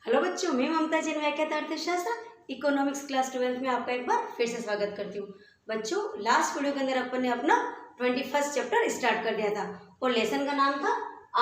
Hello बच्चों, मैं ममता जैन, व्याख्याता अर्थशास्त्र इकोनॉमिक्स क्लास 12 में आपका एक बार फिर से स्वागत करती हूँ। बच्चों, लास्ट वीडियो के अंदर अपन ने अपना 21st चैप्टर स्टार्ट कर दिया था और लेसन का नाम था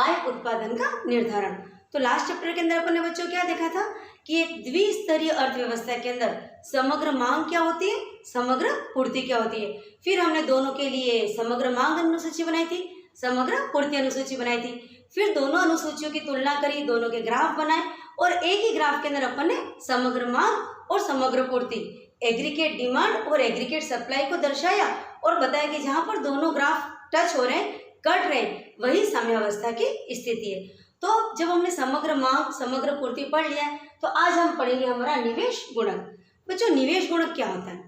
आय उत्पादन का निर्धारण। तो लास्ट चैप्टर के अंदर अपन ने बच्चों क्या देखा था कि एक द्विस्तरीय अर्थव्यवस्था के अंदर समग्र मांग क्या होती है, समग्र पूर्ति क्या होती है। फिर हमने दोनों के लिए समग्र मांग अनुसूची बनाई थी, समग्र पूर्ति अनुसूची बनाई थी। फिर दोनों अनुसूचियों की तुलना करी, दोनों के ग्राफ बनाए और एक ही ग्राफ के अंदर अपन ने समग्र मांग और समग्र पूर्ति, एग्रीगेट डिमांड और एग्रीगेट सप्लाई को दर्शाया और बताया कि जहां पर दोनों ग्राफ टच हो रहे हैं, कट रहे हैं, वही साम्यावस्था की स्थिति है। तो जब हमने समग्र मांग समग्र पूर्ति पढ़ लिया है, तो आज हम पढ़ेंगे हमारा निवेश गुणक। बच्चों, निवेश गुणक क्या होता है?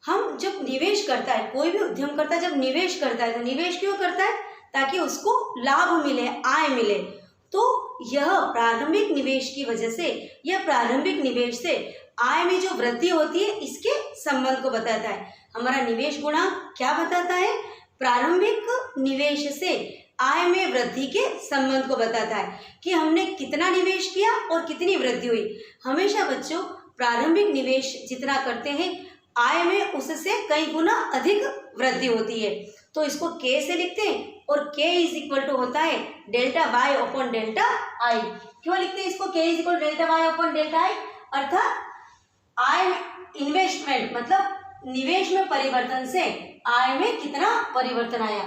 हम जब निवेश करता है, कोई भी उद्यम करता है, जब निवेश करता है तो निवेश क्यों करता है? ताकि उसको लाभ मिले, आय मिले। तो यह प्रारंभिक निवेश की वजह से, यह प्रारंभिक निवेश से आय में जो वृद्धि होती है, इसके संबंध को बताता है। हमारा निवेश गुणांक क्या बताता है? प्रारंभिक निवेश से आय में वृद्धि के संबंध को बताता है कि हमने कितना निवेश किया और कितनी वृद्धि हुई। हमेशा बच्चों, प्रारंभिक निवेश जितना करते हैं, आय में उससे कई गुना अधिक वृद्धि होती है। तो इसको के से लिखते हैं और k इज इक्वल टू होता है delta Y upon delta I. क्यों लिखते हैं इसको k is equal delta Y upon delta I? अर्थात आय इन्वेस्टमेंट मतलब निवेश में परिवर्तन से आय में कितना परिवर्तन आया।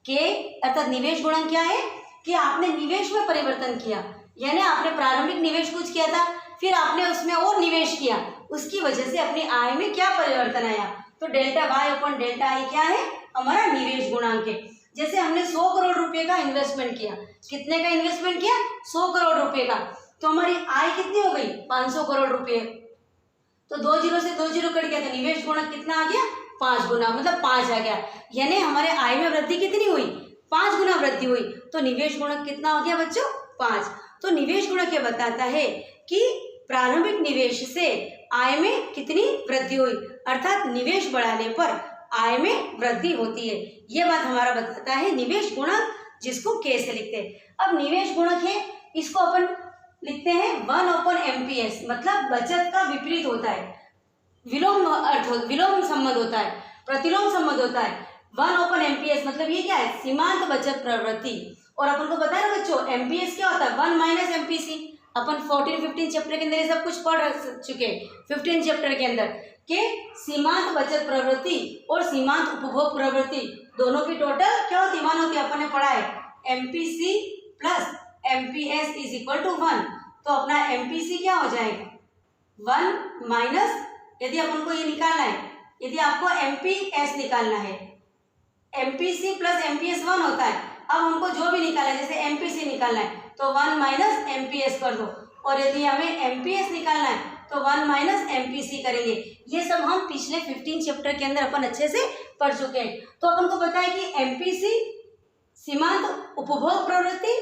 k अर्थात निवेश गुणक क्या है कि आपने निवेश में परिवर्तन किया, यानी आपने प्रारंभिक निवेश कुछ किया था, फिर आपने उसमें और निवेश किया, उसकी वजह से अपनी आय में क्या परिवर्तन आया। तो delta Y upon delta I क्या है? हमारा निवेश गुणांक है। जैसे हमने 100 करोड़ रुपए का इन्वेस्टमेंट किया, कितने का इन्वेस्टमेंट किया? 100 करोड़ रुपए का, तो हमारी आय कितनी हो गई? 500 करोड़ रुपए। तो 2 जीरो से 2 जीरो कट गया, तो निवेश गुणक कितना आ गया? 5 गुना, मतलब 5 आ गया। यानी हमारे आय में वृद्धि कितनी हुई? 5 गुना वृद्धि हुई। तो निवेश गुणक कितना हो गया बच्चों? 5। तो निवेश गुणक ये बताता है कि प्रारंभिक निवेश से आय में कितनी वृद्धि हुई, अर्थात निवेश बढ़ाने पर आय में वृद्धि होती है। यह बात हमारा बताता है निवेश गुणक, जिसको के से लिखते हैं। अब निवेश गुणक है, इसको अपन लिखते हैं 1/MPS, मतलब बचत का विपरीत होता है, विलोम अर्थ, विलोम संबंध होता है, प्रतिलोम संबंध होता है। 1/MPS मतलब ये क्या है? सीमांत बचत प्रवृत्ति। और अपन को पता है ना बच्चों, एमपीएस क्या होता है? 1 माइनस एमपीसी। अपन 14-15 चैप्टर के अंदर ये सब कुछ पढ़ चुके हैं। 15 चैप्टर के अंदर के सीमांत बचत प्रवृत्ति और सीमांत उपभोग प्रवृत्ति दोनों की टोटल क्या होती है? 1 होती है। अपन ने पढ़ा है MPC plus MPS is equal to 1। तो अपना एमपीसी क्या हो जाएगा? 1 माइनस, यदि अपन को ये निकालना है, यदि आपको एमपीएस निकालना है, एमपीसी प्लस एमपीएस 1 होता है। अब हमको जो भी निकालना है, जैसे एमपीसी निकालना है तो 1 माइनस एमपीएस कर दो, और यदि हमें एमपीएस निकालना है तो 1 माइनस एमपीसी करेंगे। ये सब हम पिछले 15 चैप्टर के अंदर अपन अच्छे से पढ़ चुके हैं। तो अपन को पता है कि एमपीसी सीमांत उपभोग प्रवृत्ति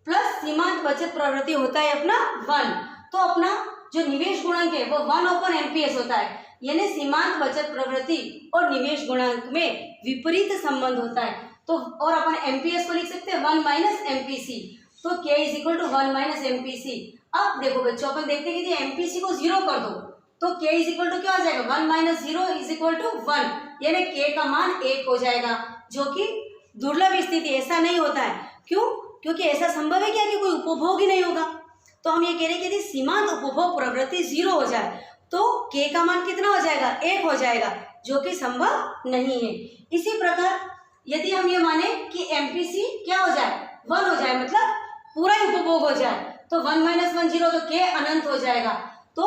प्लस सीमांत बचत प्रवृत्ति होता है अपना 1। तो अपना जो निवेश गुणांक है वो 1/MPS होता है, यानी सीमांत बचत प्रवृत्ति और निवेश गुणांक में विपरीत संबंध होता है। तो और अपन एमपीएस को लिख सकते हैं 1 माइनस एमपीसी। तो k is equal to 1 minus MPC. अब देखो बच्चों, अपन देखते हैं कि एमपीसी को 0 कर दो तो k इज इक्वल टू क्या हो जाएगा? 1 माइनस 0 इज इक्वल टू 1, यानी k का मान 1 हो जाएगा, जो कि दुर्लभ स्थिति, ऐसा नहीं होता है। क्यों? क्योंकि ऐसा संभव है क्या कि कोई उपभोग ही नहीं होगा। तो हम ये कह रहे हैं कि यदि सीमांत उपभोग प्रवृत्ति 0 हो जाए तो k का मान कितना हो जाएगा? 1 हो जाएगा, जो कि संभव नहीं है। इसी प्रकार यदि हम ये माने कि एमपीसी क्या हो जाए? 1 हो जाए, मतलब पूरा ही उपभोग हो जाए, तो 1 माइनस 1 0, तो k अनंत हो जाएगा। तो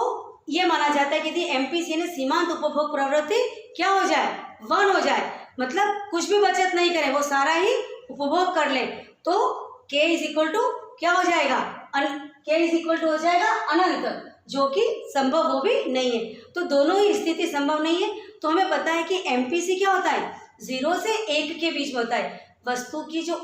ये माना जाता है कि यदि एमपीसी यानी सीमांत उपभोग प्रवृत्ति क्या हो जाए? 1 हो जाए, मतलब कुछ भी बचत नहीं करें, वो सारा ही उपभोग कर ले, तो k इज इक्वल टू क्या हो जाएगा? k इज इक्वल टू हो जाएगा अनंत, जो कि संभव हो भी नहीं है। तो दोनों ही स्थिति संभव नहीं है। तो हमें पता है कि एमपीसी क्या होता है? 0 से 1 के बीच में होता है। वस्तु की जो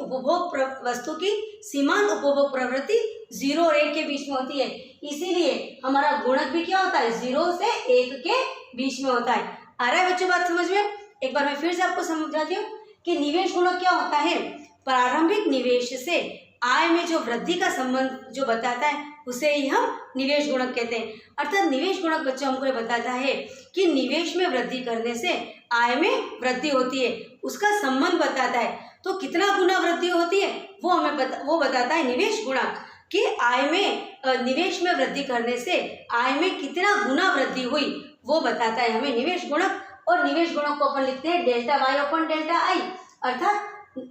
वस्तु की सीमांत उपभोग प्रवृत्ति 0 और 1 के बीच में होती है, इसीलिए हमारा गुणक भी क्या होता है? 0 से 1 के बीच में होता है। आ रहा है बच्चों बात समझ में? एक बार मैं फिर से आपको समझाती हूँ कि निवेश गुणक क्या होता है? प्रारंभिक निवेश से आय में जो वृद्धि का संबंध जो बताता है उसे ही हम निवेश गुणक कहते हैं। अर्थात निवेश गुणक बच्चों हमको ये बताता है कि निवेश में वृद्धि करने से आय में वृद्धि होती है, उसका संबंध बताता है। तो कितना गुना वृद्धि होती है वो बताता है निवेश गुणक, कि आय में निवेश में वृद्धि करने से आय में कितना गुना वृद्धि हुई वो बताता है हमें निवेश गुणक। और निवेश गुणक को अपन लिखते हैं delta Y upon delta I, अर्थात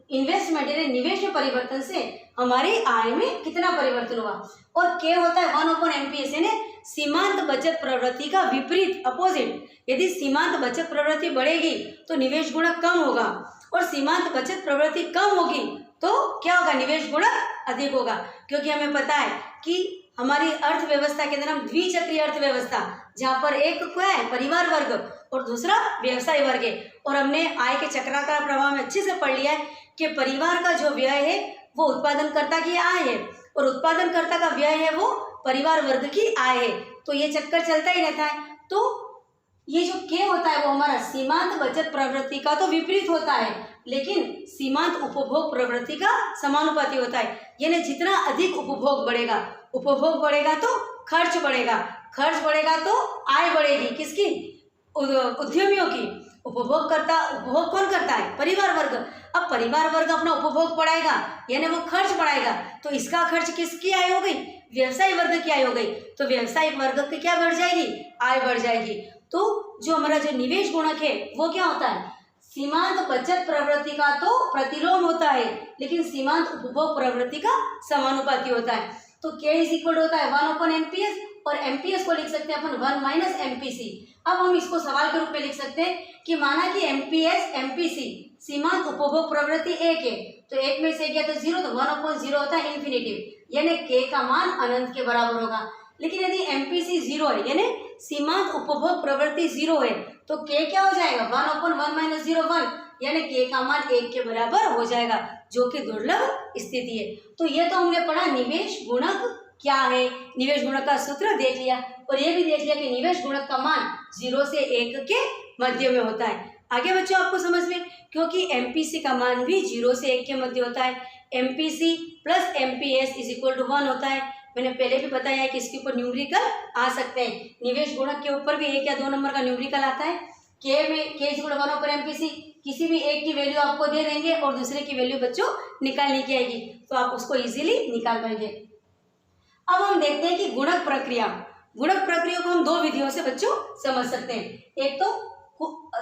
इन्वेस्टमेंट यानी निवेश में परिवर्तन से हमारी आय में कितना परिवर्तन हुआ। और के होता है 1/MPS यानी सीमांत बचत प्रवृत्ति का विपरीत अपोजिट। यदि सीमांत बचत प्रवृत्ति बढ़ेगी तो निवेश गुणक कम होगा, और सीमांत बचत प्रवृत्ति कम होगी तो क्या होगा, निवेश गुणक अधिक होगा। क्योंकि हमें पता है कि हमारी अर्थव्यवस्था के अंदर हम द्विचक्रीय अर्थव्यवस्था, जहाँ पर एक क्या है परिवार वर्ग और दूसरा व्यवसाय वर्ग है। और हमने आय के चक्राकार प्रभाव में अच्छे से पढ़ लिया है कि परिवार का जो व्यय है वो उत्पादनकर्ता की आय है, और उत्पादनकर्ता का व्यय है वो परिवार वर्ग की आय है। तो ये चक्कर चलता ही रहता है। तो ये जो के होता है वो हमारा सीमांत बचत प्रवृत्ति का तो विपरीत होता है, लेकिन सीमांत उपभोग प्रवृत्ति का समानुपाती होता है। यानी जितना अधिक उपभोग बढ़ेगा तो खर्च बढ़ेगा, खर्च बढ़ेगा तो आय बढ़ेगी। किसकी, उद्यमियों की। उपभोग कौन करता है, परिवार वर्ग। अब परिवार वर्ग अपना उपभोग बढ़ाएगा यानी वो खर्च बढ़ाएगा, तो इसका खर्च किसकी आय हो गई, व्यवसाय वर्ग की आय हो गई। तो व्यवसाय वर्ग की क्या बढ़ जाएगी, आय बढ़ जाएगी। तो जो हमारा जो निवेश गुणक है वो क्या होता है, सीमांत बचत प्रवृत्ति का तो प्रतिलोम होता है, लेकिन सीमांत उपभोग प्रवृत्ति का समानुपाती होता है। तो K इक्वल होता है 1/MPS, और MPS को लिख सकते हैं अपन 1 - MPC। अब हम इसको सवाल के रूप में लिख सकते हैं कि माना कि MPS MPC सीमांत उपभोग प्रवृत्ति 1 है, तो 1 में से गया तो 0, तो 1/0 होता है इन्फिनिटिव, यानी K का मान अनंत के बराबर होगा। लेकिन यदि MPC 0 है यानी सीमांत उपभोग प्रवृत्ति 0 है, तो K क्या हो जाएगा, 1/1 - 0 1, यानी K का मान 1 के बराबर हो जाएगा, जो कि दुर्लभ स्थिति है। तो ये तो हमने पढ़ा निवेश गुणक क्या है, निवेश गुणक का सूत्र देख लिया, और ये भी देख लिया कि निवेश गुणक का मान 0 से 1 के मध्य में होता है। आगे बच्चों आपको समझ में, क्योंकि MPC का मान भी 0 से 1 के मध्य होता है। MPC प्लस MPS = 1 होता है। मैंने पहले भी बताया है कि इसके ऊपर न्यूमेरिकल आ सकते हैं। निवेश गुणक के ऊपर भी 1 या 2 नंबर का न्यूमेरिकल आता है। K में K = 1/MPC, किसी भी एक की वैल्यू आपको दे देंगे और दूसरे की वैल्यू बच्चों निकालने की आएगी, तो आप उसको इजीली निकाल पाएंगे। अब हम देखते हैं कि गुणक प्रक्रिया को हम 2 विधियों से बच्चों समझ सकते हैं। एक तो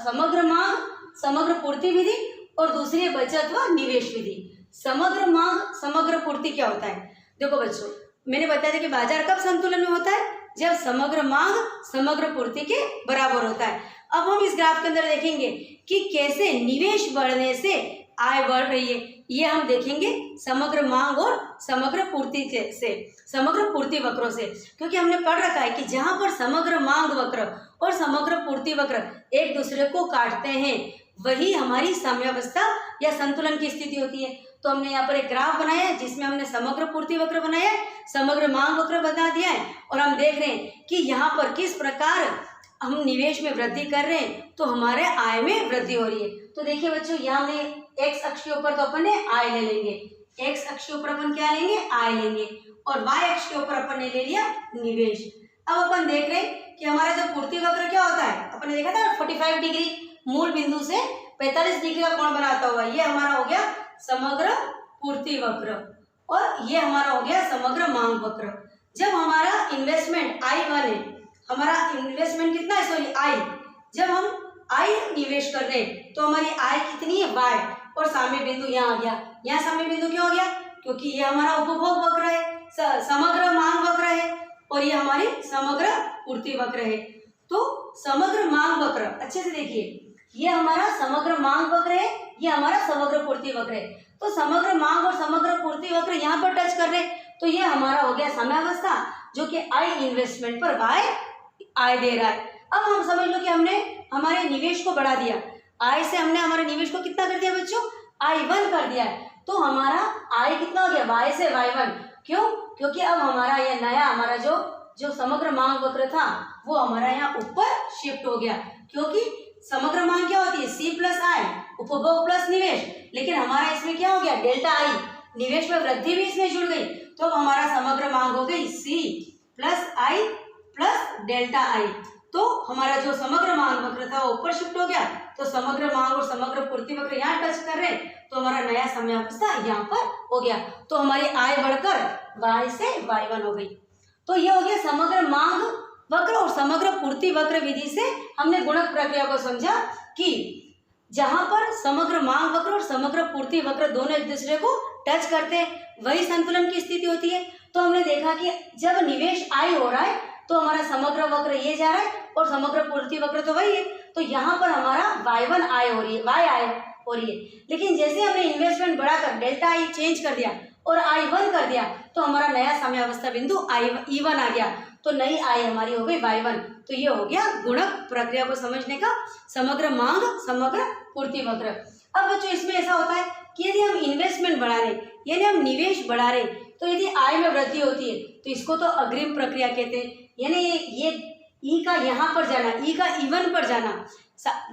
समग्र मांग समग्र पूर्ति विधि, और दूसरी है बचत व निवेश विधि। समग्र मांग समग्र पूर्ति क्या होता है, देखो बच्चों मैंने बताया था कि बाजार कब संतुलन में होता है, जब समग्र मांग समग्र पूर्ति के बराबर होता है। अब हम इस ग्राफ के अंदर देखेंगे कि कैसे निवेश बढ़ने से आय बढ़ रही है, ये हम देखेंगे समग्र मांग और समग्र पूर्ति से, समग्र पूर्ति वक्रों से। क्योंकि हमने पढ़ रखा है कि जहां पर समग्र मांग वक्र और समग्र पूर्ति वक्र एक दूसरे को काटते हैं, वही हमारी साम्यावस्था या संतुलन की स्थिति होती है। तो हमने यहाँ पर एक ग्राफ बनाया है जिसमें हमने समग्र पूर्ति वक्र बनाया है, समग्र मांग वक्र बता दिया है, और हम देख रहे हैं कि यहाँ पर किस प्रकार हम निवेश में वृद्धि कर रहे हैं तो हमारे आय में वृद्धि हो रही है। तो देखिए बच्चों, यहाँ में एक्स अक्ष के ऊपर तो अपन ने आय ले लेंगे, एक्स अक्ष के ऊपर अपन क्या लेंगे, आय लेंगे, और वाई अक्ष के ऊपर अपन ने ले लिया निवेश। अब अपन देख रहे हैं कि हमारा जो पूर्ति वक्र क्या होता है, अपन ने देखा था 45 डिग्री मूल बिंदु से 45 डिग्री का कोण बनाता हुआ, ये हमारा हो गया समग्र पूर्ति वक्र, और ये हमारा हो गया समग्र मांग वक्र। जब हमारा इन्वेस्टमेंट I1 है, हमारा इन्वेस्टमेंट कितना है, सॉरी I, जब हम I निवेश कर रहे हैं तो हमारी आय कितनी है, Y, और साम्य बिंदु यहाँ आ गया। यहाँ साम्य बिंदु क्यों हो गया, क्योंकि ये हमारा उपभोग वक्र है, समग्र मांग वक्र है, और ये हमारी समग्र पूर्ति वक्र है। तो समग्र मांग वक्र अच्छे से देखिए, ये हमारा समग्र मांग वक्र है, ये हमारा समग्र पूर्ति वक्र है। तो समग्र मांग और समग्र पूर्ति वक्र यहाँ पर टच कर रहे हैं, तो ये हमारा हो गया साम्यावस्था, जो कि I इन्वेस्टमेंट पर Y आय दे रहा है। अब हम समझ लो कि हमने हमारे निवेश को बढ़ा दिया, आय से हमने हमारे निवेश को कितना कर दिया बच्चों, I1 कर दिया है, तो हमारा आय कितना हो गया, Y से Y1। क्यों, क्योंकि अब हमारा यह नया हमारा जो समग्र मांग वक्र था वो हमारा यहाँ ऊपर शिफ्ट हो गया। क्योंकि समग्र मांग क्या होती है, C + I, उपभोग प्लस निवेश, लेकिन हमारा इसमें क्या हो गया, डेल्टा I, निवेश में वृद्धि भी इसमें जुड़ गई, तो अब हमारा समग्र मांग हो गई C प्लस आई प्लस डेल्टा आई। तो हमारा जो समग्र मांग वक्र था वो ऊपर शिफ्ट हो गया, तो समग्र मांग और समग्र पूर्ति वक्र यहाँ टच कर रहे, तो हमारा नया समयावस्था यहाँ पर हो गया। तो हमारी आय बढ़कर y से y1 हो गई। तो ये हो गया समग्र मांग वक्र और समग्र पूर्ति वक्र विधि से हमने गुणक प्रक्रिया को समझा कि जहां पर समग्र मांग वक्र और समग्र पूर्ति वक्र दोनों एक दूसरे को टच करते हैं वही संतुलन की स्थिति होती है। तो हमने देखा कि जब निवेश आय हो रहा है तो हमारा समग्र वक्र ये जा रहा है और समग्र पूर्ति वक्र तो वही है, तो यहाँ पर हमारा y1 आय हो रही है, y आय हो रही है। लेकिन जैसे हमने इन्वेस्टमेंट बढ़ाकर डेल्टा आई चेंज कर दिया और I1 कर दिया, तो हमारा नया समयावस्था बिंदु E1 आ गया, तो नई आय हमारी हो गई y1। तो ये हो गया गुणक प्रक्रिया को समझने का समग्र मांग समग्र पूर्ति वक्र। अब बच्चों इसमें ऐसा होता है कि यदि हम इन्वेस्टमेंट बढ़ा रहे यानी हम निवेश बढ़ा रहे, तो यदि आय में वृद्धि होती है तो इसको तो अग्रिम प्रक्रिया कहते हैं, यानी ये ई का यहाँ पर जाना, ई का E1 पर जाना,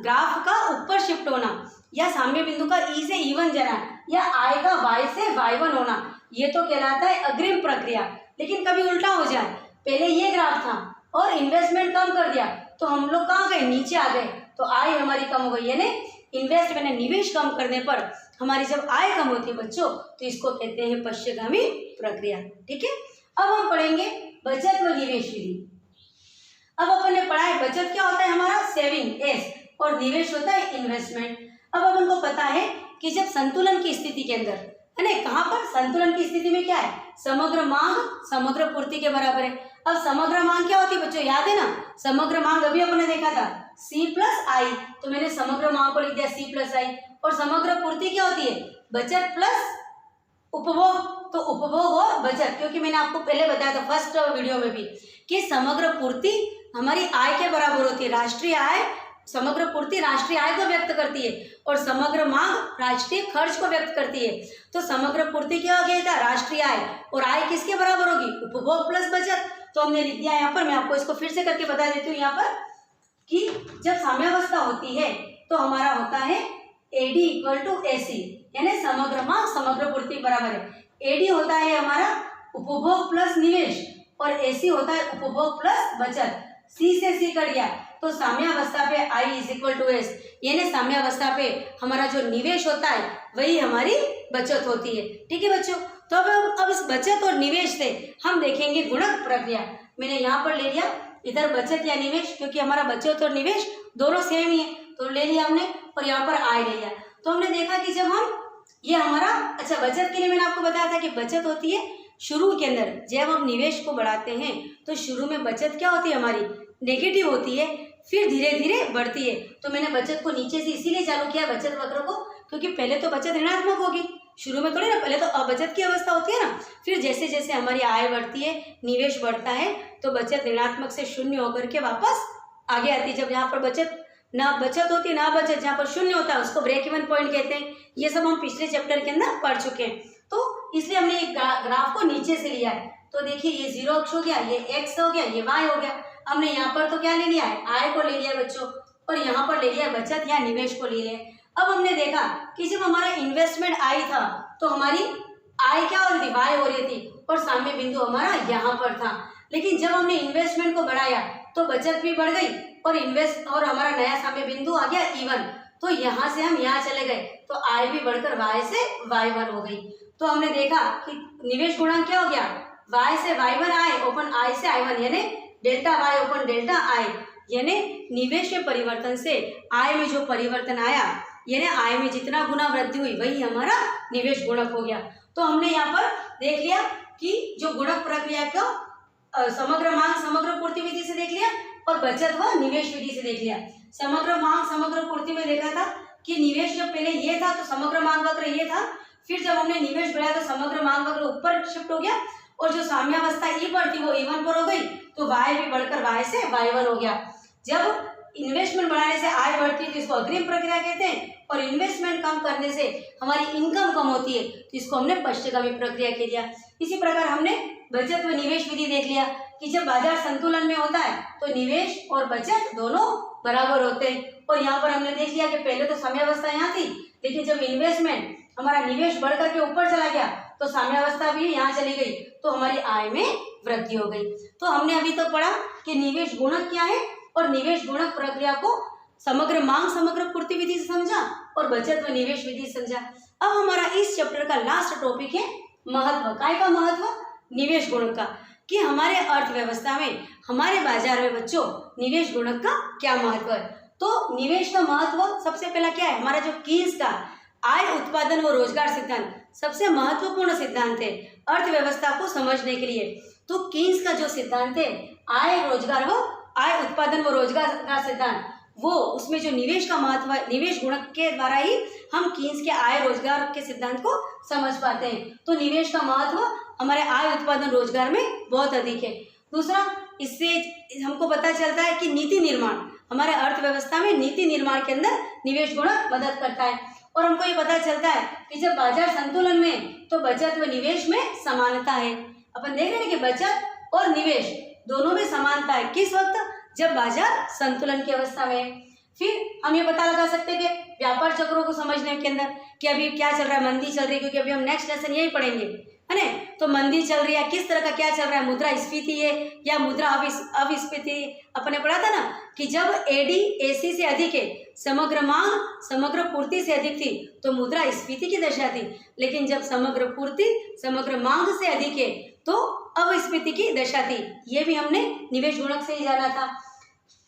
ग्राफ का ऊपर शिफ्ट होना, या साम्य बिंदु का ई से E1 जाना, या आय का y से y1 होना, ये तो कहलाता है अग्रिम प्रक्रिया। लेकिन कभी उल्टा हो जाए, पहले ये ग्राफ था और इन्वेस्टमेंट कम कर दिया तो हम लोग कहाँ गए, नीचे आ गए, तो आय हमारी कम हो गई, यानी इन्वेस्टमेंट निवेश कम करने पर हमारी जब आय कम होती है बच्चों, तो इसको कहते हैं पश्चिमगामी प्रक्रिया। ठीक है, अब हम पढ़ेंगे बचत व निवेश विधि। अब अपन ने पढ़ा है बचत क्या होता है हमारा, सेविंग एस, और निवेश होता है इन्वेस्टमेंट। अब अपन को पता है कि जब संतुलन की स्थिति के अंदर है ना, कहाँ पर संतुलन की स्थिति में क्या है, समग्र मांग समग्र पूर्ति के बराबर है। अब समग्र मांग क्या होती है बच्चों, याद है ना, समग्र मांग अभी अपन ने देखा था C प्लस आई, तो मैंने समग्र मांग को लिख दिया C प्लस आई। और समग्र पूर्ति क्या होती है, बचत प्लस उपभोग, तो उपभोग और बचत, क्योंकि मैंने आपको पहले बताया था फर्स्ट वीडियो में भी कि समग्र पूर्ति हमारी आय के बराबर होती है। राष्ट्रीय आय, समग्र पूर्ति राष्ट्रीय आय को व्यक्त करती है और समग्र मांग राष्ट्रीय खर्च को व्यक्त करती है। तो समग्र पूर्ति क्या हो गया था, राष्ट्रीय आय, और आय किसके बराबर होगी, उपभोग प्लस बचत। तो हमने लिख दिया यहाँ पर, मैं आपको इसको फिर से करके बता देती हूँ यहाँ पर कि जब साम्यावस्था होती है तो हमारा होता है AD इक्वल टू AC, यानी समग्र मांग समग्र पूर्ति बराबर है। AD होता है हमारा उपभोग प्लस निवेश और AC होता है उपभोग प्लस बचत। C से C कट गया तो साम्यावस्था पे I is equal to S, यानी साम्यावस्था पे हमारा जो निवेश होता है वही हमारी बचत होती है। ठीक है बच्चों, तो अब इस बचत और निवेश से हम देखेंगे गुणक प्रक्रिया। मैंने यहाँ पर ले लिया इधर बचत या निवेश, क्योंकि हमारा बचत और निवेश दोनों सेम ही है, तो ले लिया हमने, और यहाँ पर आय ले लिया। तो हमने देखा कि जब हम ये हमारा, अच्छा बचत के लिए मैंने आपको बताया था कि बचत होती है शुरू के अंदर, जब हम निवेश को बढ़ाते हैं तो शुरू में बचत क्या होती है हमारी, नेगेटिव होती है, फिर धीरे धीरे बढ़ती है। तो मैंने बचत को नीचे से इसीलिए चालू किया बचत वक्र को, क्योंकि पहले तो बचत ऋणात्मक होगी, शुरू में थोड़ी ना, पहले तो अबचत की अवस्था होती है ना, फिर जैसे जैसे हमारी आय बढ़ती है निवेश बढ़ता है तो बचत ऋणात्मक से शून्य होकर के वापस आगे आती है। जब यहाँ पर बचत ना बचत होती है ना बचत, जहाँ पर शून्य होता है उसको ब्रेक इवन पॉइंट कहते हैं। ये सब हम पिछले चैप्टर के अंदर पढ़ चुके हैं, तो इसलिए हमने एक ग्राफ को नीचे से लिया है। तो देखिए ये 0 अक्ष हो गया, ये x हो गया, ये y हो गया। हमने यहाँ पर तो क्या ले लिया है, आय को ले लिया बच्चों, और यहाँ पर ले लिया बचत या निवेश को ले लिया। अब हमने देखा कि जब हमारा इन्वेस्टमेंट आई था तो हमारी आय क्या हो रही थी, y हो रही थी, और साम्य बिंदु हमारा यहाँ पर था। लेकिन जब हमने इन्वेस्टमेंट को बढ़ाया तो बचत भी बढ़ गई और हमारा नया साम्य बिंदु आ गया E1। तो यहाँ से हम यहाँ चले गए तो आय भी बढ़कर y से y1 हो गई। तो हमने देखा कि निवेश गुणांक क्या हो गया, y से y1 आय ओपन I से I1, यानी delta y open delta I, यानी निवेश के परिवर्तन से आय में जो परिवर्तन आया, यानी आय में जितना गुना वृद्धि हुई वही हमारा निवेश गुणक हो गया। तो हमने यहाँ पर देख लिया कि जो गुणक प्रक्रिया को समग्र मांग समग्र पूर्ति विधि से देख लिया और बचत व निवेश विधि से देख लिया। समग्र मांग समग्र पूर्ति में देखा था कि निवेश जब पहले ये था तो समग्र मांग वक्र ये था, फिर जब हमने निवेश बढ़ाया तो समग्र मांग वक्र ऊपर शिफ्ट हो गया, और जो साम्यावस्था ई पर थी वो E1 पर हो गई, तो y भी बढ़कर y से y1 हो गया। जब इन्वेस्टमेंट बढ़ाने से आय बढ़ती है तो इसको अग्रिम प्रक्रिया कहते हैं, और इन्वेस्टमेंट कम करने से हमारी इनकम कम होती है तो इसको हमने पश्चिमगामी प्रक्रिया कह दिया। इसी प्रकार हमने बचत व निवेश विधि देख लिया कि जब बाजार संतुलन में होता है तो निवेश और बचत दोनों बराबर होते हैं। और यहाँ पर हमने देख लिया कि पहले तो समयावस्था यहाँ थी, लेकिन जब इन्वेस्टमेंट हमारा निवेश बढ़ करके ऊपर चला गया तो साम्यावस्था भी यहाँ चली गई, तो हमारी आय में वृद्धि हो गई। तो हमने अभी तक पढ़ा कि निवेश गुणक क्या है और निवेश गुणक प्रक्रिया को समग्र मांग समग्र पूर्ति विधि से समझा और बचत व निवेश विधि से समझा। अब हमारा इस चैप्टर का लास्ट टॉपिक है महत्व। काय का महत्व? निवेश गुणक का, कि हमारे अर्थव्यवस्था में, हमारे बाजार में बच्चों निवेश गुणक का क्या महत्व है। तो निवेश का महत्व सबसे पहला क्या है, हमारा जो कीन्स का आय उत्पादन व रोजगार सिद्धांत सबसे महत्वपूर्ण सिद्धांत है अर्थव्यवस्था को समझने के लिए। तो कीन्स का जो सिद्धांत है आय उत्पादन व रोजगार का सिद्धांत, वो उसमें जो निवेश का महत्व है, निवेश गुणक के द्वारा ही हम कीन्स के आय रोजगार के सिद्धांत को समझ पाते हैं। तो निवेश का महत्व हमारे आय उत्पादन रोजगार में बहुत अधिक है। दूसरा, इससे हमको पता चलता है कि नीति निर्माण, हमारे अर्थव्यवस्था में नीति निर्माण के अंदर निवेश गुणक मदद करता है। और हमको ये पता चलता है कि जब बाजार संतुलन में तो बचत व निवेश में समानता है। अपन देख रहे हैं कि बचत और निवेश दोनों में समानता है। किस वक्त? जब बाजार संतुलन की अवस्था में। फिर हम ये पता लगा सकते हैं कि व्यापार चक्रों को समझने के अंदर कि अभी क्या चल रहा है, मंदी चल रही है, क्योंकि अभी हम नेक्स्ट लेसन यही पढ़ेंगे, है ना। तो मंदी चल रही है, किस तरह का क्या चल रहा है, मुद्रास्फीति है या मुद्रा अविस्फीति। अपने पढ़ा था ना कि जब एडी एसी से अधिक है, समग्र मांग समग्र पूर्ति से अधिक थी तो मुद्रास्फीति की दशा थी, लेकिन जब समग्र पूर्ति समग्र मांग से अधिक है तो अविस्फीति की दशा थी। ये भी हमने निवेश गुणक से ही जाना था।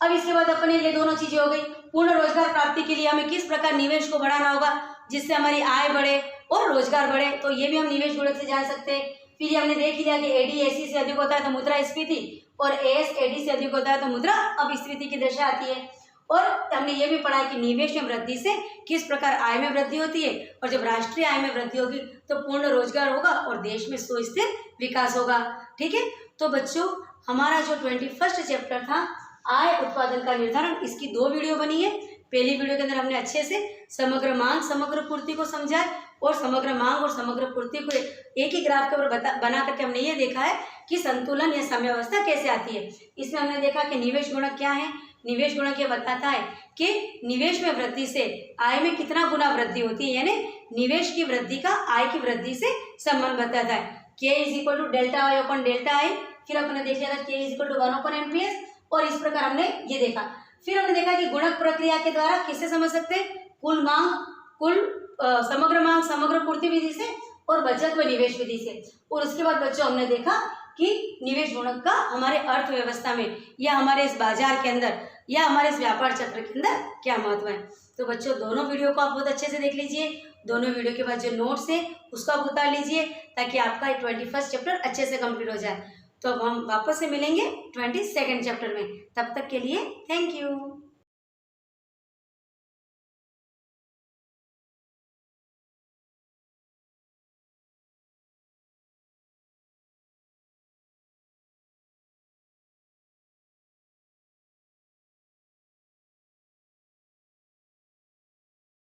अब इसके बाद अपने ये दोनों चीजें हो गई। पूर्ण रोजगार प्राप्ति के लिए हमें किस प्रकार निवेश को बढ़ाना होगा जिससे हमारी आय बढ़े और रोजगार बढ़े, तो ये भी हम निवेश गुणक से जान सकते हैं। फिर ये हमने देख लिया कि एडी एसी से अधिक होता है तो मुद्रास्फीति और एएस एडी से अधिक होता है तो मुद्रा अविस्फीति की दशा आती है। और हमने ये भी पढ़ा कि निवेश में वृद्धि से किस प्रकार आय में वृद्धि होती है, और जब राष्ट्रीय आय में वृद्धि होगी तो पूर्ण रोजगार होगा और देश में सुस्थिर विकास होगा। ठीक है, तो बच्चों हमारा जो 21st चैप्टर था आय उत्पादन का निर्धारण, इसकी 2 वीडियो बनी है। पहली वीडियो के अंदर हमने अच्छे से समग्र मांग समग्र पूर्ति को समझा है और समग्र मांग और समग्र पूर्ति को एक ही ग्राफ के ऊपर बना करके हमने ये देखा है कि संतुलन या साम्यावस्था कैसे आती है। इसमें हमने देखा कि निवेश गुणक क्या है। निवेश गुणक ये बताता है कि निवेश में वृद्धि से आय में कितना गुना वृद्धि होती है, यानी निवेश की वृद्धि का आय की वृद्धि से संबंध बताता है। K = delta Y upon delta I. फिर अपने देख लिया था K = 1 अपॉन MPS, और इस प्रकार हमने ये देखा। फिर हमने देखा कि गुणक प्रक्रिया के द्वारा किससे समझ सकते हैं, कुल समग्र मांग समग्र पूर्ति विधि से और बचत व निवेश विधि से। और उसके बाद बच्चों हमने देखा कि निवेश गुणक का हमारे अर्थव्यवस्था में या हमारे इस बाजार के अंदर या हमारे इस व्यापार चक्र के अंदर क्या महत्व है। तो बच्चों दोनों वीडियो को आप बहुत अच्छे से देख लीजिए। दोनों वीडियो के बाद जो नोट्स है उसको आप उतार लीजिए ताकि आपका 21st चैप्टर अच्छे से कंप्लीट हो जाए। तो अब हम वापस से मिलेंगे 22nd चैप्टर में। तब तक के लिए थैंक यू।